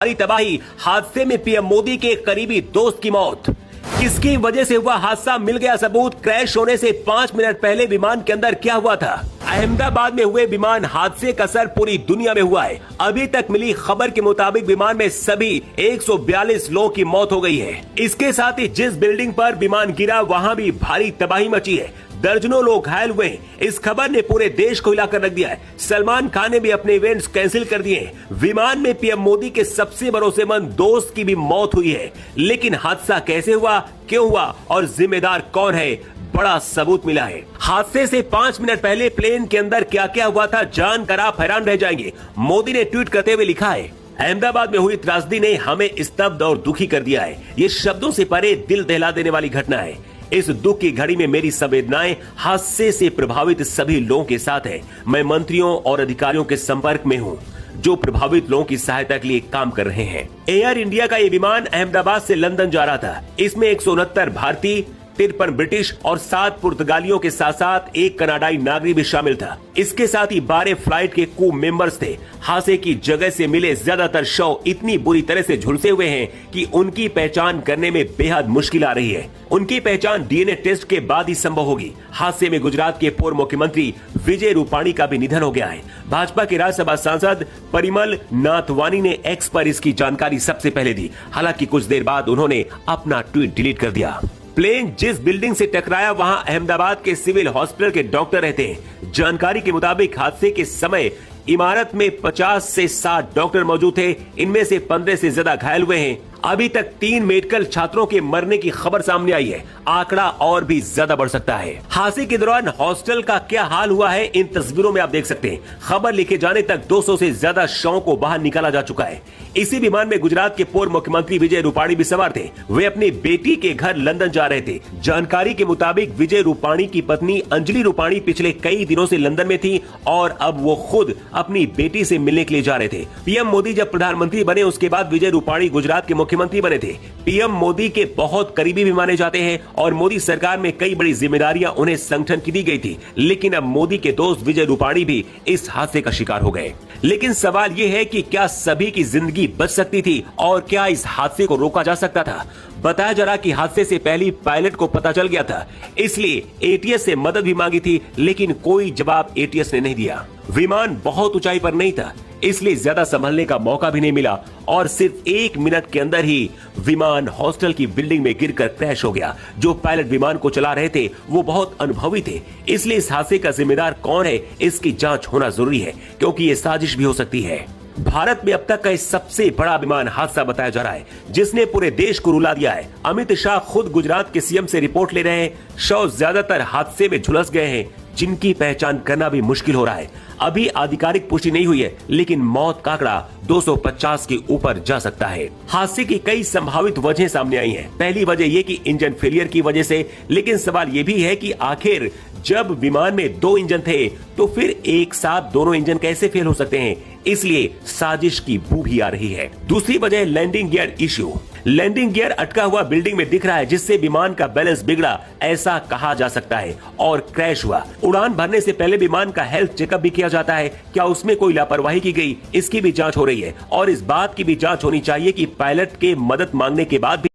भारी तबाही, हादसे में पीएम मोदी के करीबी दोस्त की मौत। किसकी वजह से हुआ हादसा, मिल गया सबूत। क्रैश होने से 5 मिनट पहले विमान के अंदर क्या हुआ था। अहमदाबाद में हुए विमान हादसे का असर पूरी दुनिया में हुआ है। अभी तक मिली खबर के मुताबिक विमान में सभी 142 लोगों की मौत हो गई है। इसके साथ ही जिस बिल्डिंग पर विमान गिरा वहां भी भारी तबाही मची है। दर्जनों लोग घायल हुए। इस खबर ने पूरे देश को हिलाकर रख दिया है। सलमान खान ने भी अपने इवेंट्स कैंसिल कर दिए। विमान में पीएम मोदी के सबसे भरोसेमंद दोस्त की भी मौत हुई है। लेकिन हादसा कैसे हुआ, क्यों हुआ और जिम्मेदार कौन है, बड़ा सबूत मिला है। हादसे से 5 मिनट पहले प्लेन के अंदर क्या क्या हुआ था, जानकर आप हैरान रह जाएंगे। मोदी ने ट्वीट करते हुए लिखा है, अहमदाबाद में हुई त्रासदी ने हमें स्तब्ध और दुखी कर दिया है। ये शब्दों से परे दिल दहला देने वाली घटना है। इस दुख की घड़ी में मेरी संवेदनाएं हादसे से प्रभावित सभी लोगों के साथ है। मैं मंत्रियों और अधिकारियों के संपर्क में हूं जो प्रभावित लोगों की सहायता के लिए काम कर रहे हैं। एयर इंडिया का ये विमान अहमदाबाद से लंदन जा रहा था। इसमें 169 भारतीय, 53 ब्रिटिश और 7 पुर्तगालियों के साथ साथ एक कनाडाई नागरिक भी शामिल था। इसके साथ ही 12 फ्लाइट के क्रू मेंबर्स थे। हादसे की जगह से मिले ज्यादातर शव इतनी बुरी तरह से झुलसे हुए हैं कि उनकी पहचान करने में बेहद मुश्किल आ रही है। उनकी पहचान डीएनए टेस्ट के बाद ही संभव होगी। हादसे में गुजरात के पूर्व मुख्यमंत्री विजय रूपाणी का भी निधन हो गया है। भाजपा के राज्यसभा सांसद परिमल नाथवानी ने एक्स पर इसकी जानकारी सबसे पहले दी। हालांकि कुछ देर बाद उन्होंने अपना ट्वीट डिलीट कर दिया। प्लेन जिस बिल्डिंग से टकराया वहां अहमदाबाद के सिविल हॉस्पिटल के डॉक्टर रहते हैं। जानकारी के मुताबिक हादसे के समय इमारत में 50 से 60 डॉक्टर मौजूद थे। इनमें से 15 से ज्यादा घायल हुए हैं। अभी तक 3 मेडिकल छात्रों के मरने की खबर सामने आई है। आंकड़ा और भी ज्यादा बढ़ सकता है। हादसे के दौरान हॉस्टल का क्या हाल हुआ है, इन तस्वीरों में आप देख सकते हैं। खबर लिखे जाने तक 200 से ज्यादा शवों को बाहर निकाला जा चुका है। इसी विमान में गुजरात के पूर्व मुख्यमंत्री विजय रूपाणी भी सवार थे। वे अपनी बेटी के घर लंदन जा रहे थे। जानकारी के मुताबिक विजय रूपाणी की पत्नी अंजलि रूपाणी पिछले कई दिनों से लंदन में थी और अब वो खुद अपनी बेटी से मिलने के लिए जा रहे थे। पीएम मोदी जब प्रधानमंत्री बने उसके बाद विजय रूपाणी गुजरात के मुख्यमंत्री बने थे। पीएम मोदी के बहुत करीबी भी माने जाते हैं और मोदी सरकार में कई बड़ी जिम्मेदारियां उन्हें संगठन की दी गई थी। लेकिन अब मोदी के दोस्त विजय रूपाणी भी इस हादसे का शिकार हो गए। लेकिन सवाल यह है कि क्या सभी की जिंदगी बच सकती थी और क्या इस हादसे को रोका जा सकता था। बताया जा रहा कि हादसे से पहले पायलट को पता चल गया था, इसलिए एटीएस से मदद भी मांगी थी, लेकिन कोई जवाब एटीएस ने नहीं दिया। विमान बहुत ऊंचाई पर नहीं था, इसलिए ज्यादा संभलने का मौका भी नहीं मिला और सिर्फ 1 मिनट के अंदर ही विमान हॉस्टल की बिल्डिंग में गिरकर क्रैश हो गया। जो पायलट विमान को चला रहे थे वो बहुत अनुभवी थे, इसलिए इस हादसे का जिम्मेदार कौन है इसकी जांच होना जरूरी है, क्योंकि ये साजिश भी हो सकती है। भारत में अब तक का सबसे बड़ा विमान हादसा बताया जा रहा है, जिसने पूरे देश को रुला दिया है। अमित शाह खुद गुजरात के सीएम से रिपोर्ट ले रहे हैं। शव ज्यादातर हादसे में झुलस गए हैं, जिनकी पहचान करना भी मुश्किल हो रहा है। अभी आधिकारिक पुष्टि नहीं हुई है, लेकिन मौत का आंकड़ा 250 के ऊपर जा सकता है। हादसे की कई संभावित वजह सामने आई हैं। पहली वजह ये कि इंजन फेलियर की वजह से, लेकिन सवाल ये भी है कि आखिर जब विमान में 2 इंजन थे तो फिर एक साथ दोनों इंजन कैसे फेल हो सकते हैं, इसलिए साजिश की बू भी आ रही है। दूसरी वजह landing gear issue. Landing gear अटका हुआ बिल्डिंग में दिख रहा है, जिससे विमान का बैलेंस बिगड़ा, ऐसा कहा जा सकता है और क्रैश हुआ। उड़ान भरने से पहले विमान का हेल्थ चेकअप भी किया जाता है। क्या उसमें कोई लापरवाही की गई, इसकी भी जांच हो रही है और इस बात की भी जांच होनी चाहिए कि पायलट के मदद मांगने के बाद भी